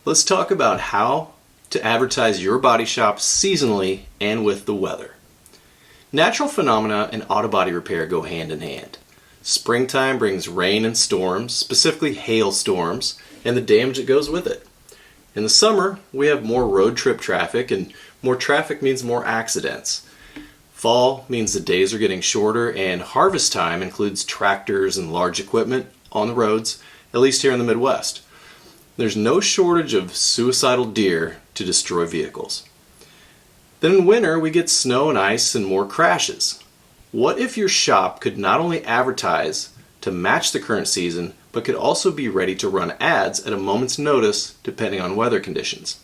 Let's talk about how to advertise your body shop seasonally and with the weather. Natural phenomena and auto body repair go hand in hand. Springtime brings rain and storms, specifically hailstorms, and the damage that goes with it. In the summer, we have more road trip traffic, and more traffic means more accidents. Fall means the days are getting shorter, and harvest time includes tractors and large equipment on the roads, at least here in the Midwest. There's no shortage of suicidal deer to destroy vehicles. Then in winter, we get snow and ice and more crashes. What if your shop could not only advertise to match the current season, but could also be ready to run ads at a moment's notice depending on weather conditions?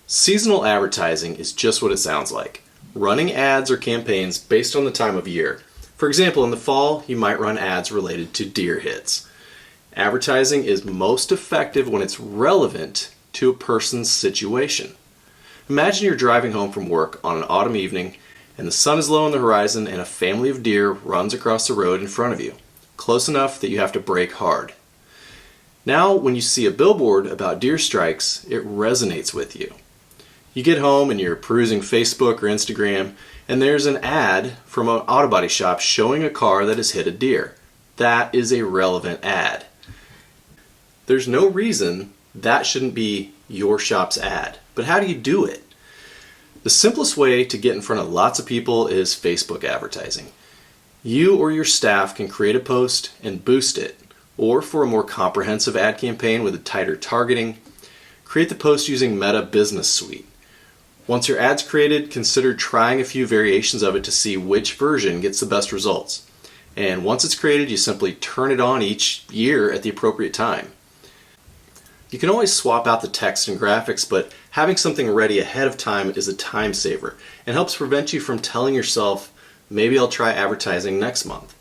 Seasonal advertising is just what it sounds like. Running ads or campaigns based on the time of year. For example, in the fall, you might run ads related to deer hits. Advertising is most effective when it's relevant to a person's situation. Imagine you're driving home from work on an autumn evening and the sun is low on the horizon and a family of deer runs across the road in front of you, close enough that you have to brake hard. Now, when you see a billboard about deer strikes, it resonates with you. You get home and you're perusing Facebook or Instagram, and there's an ad from an auto body shop showing a car that has hit a deer. That is a relevant ad. There's no reason that shouldn't be your shop's ad. But how do you do it? The simplest way to get in front of lots of people is Facebook advertising. You or your staff can create a post and boost it, or for a more comprehensive ad campaign with a tighter targeting, create the post using Meta Business Suite. Once your ad's created, consider trying a few variations of it to see which version gets the best results. And once it's created, you simply turn it on each year at the appropriate time. You can always swap out the text and graphics, but having something ready ahead of time is a time saver and helps prevent you from telling yourself, maybe I'll try advertising next month.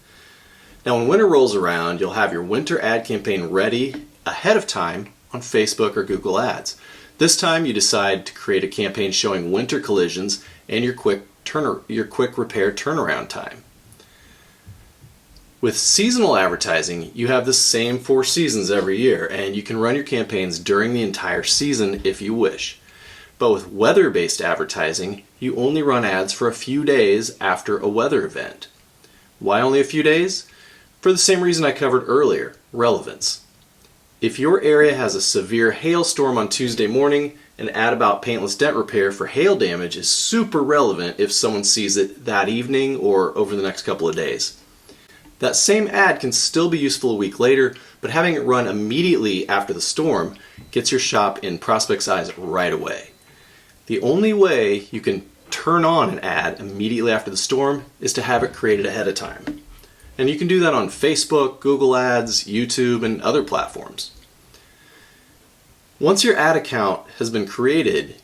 Now, when winter rolls around, you'll have your winter ad campaign ready ahead of time on Facebook or Google Ads. This time you decide to create a campaign showing winter collisions and your quick repair turnaround time. With seasonal advertising, you have the same 4 seasons every year, and you can run your campaigns during the entire season if you wish. But with weather-based advertising, you only run ads for a few days after a weather event. Why only a few days? For the same reason I covered earlier, relevance. If your area has a severe hailstorm on Tuesday morning, an ad about paintless dent repair for hail damage is super relevant if someone sees it that evening or over the next couple of days. That same ad can still be useful a week later, but having it run immediately after the storm gets your shop in prospects' eyes right away. The only way you can turn on an ad immediately after the storm is to have it created ahead of time. And you can do that on Facebook, Google Ads, YouTube, and other platforms. Once your ad account has been created,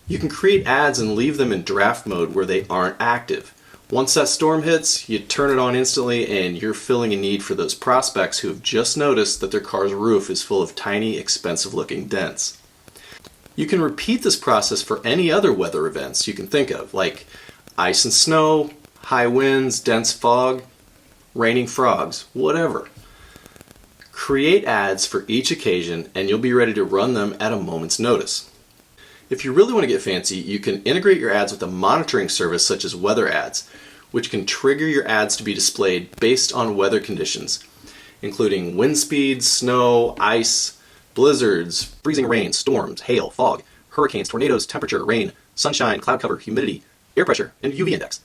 you can create ads and leave them in draft mode where they aren't active. Once that storm hits, you turn it on instantly and you're filling a need for those prospects who have just noticed that their car's roof is full of tiny, expensive-looking dents. You can repeat this process for any other weather events you can think of, like ice and snow, high winds, dense fog, raining frogs, whatever. Create ads for each occasion and you'll be ready to run them at a moment's notice. If you really want to get fancy, you can integrate your ads with a monitoring service such as weather ads, which can trigger your ads to be displayed based on weather conditions, including wind speeds, snow, ice, blizzards, freezing rain, storms, hail, fog, hurricanes, tornadoes, temperature, rain, sunshine, cloud cover, humidity, air pressure, and UV index,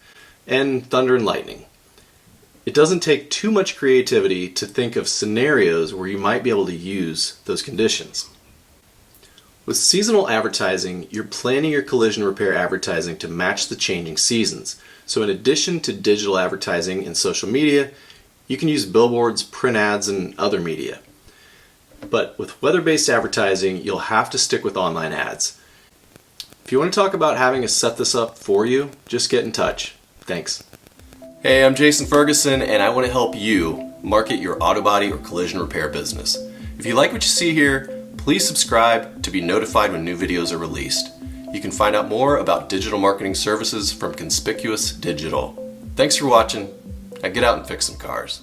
and thunder and lightning. It doesn't take too much creativity to think of scenarios where you might be able to use those conditions. With seasonal advertising, you're planning your collision repair advertising to match the changing seasons. So in addition to digital advertising and social media, you can use billboards, print ads, and other media. But with weather-based advertising, you'll have to stick with online ads. If you want to talk about having us set this up for you, just get in touch. Thanks. Hey, I'm Jason Ferguson, and I want to help you market your auto body or collision repair business. If you like what you see here, please subscribe to be notified when new videos are released. You can find out more about digital marketing services from Conspicuous Digital. Thanks for watching. Now get out and fix some cars.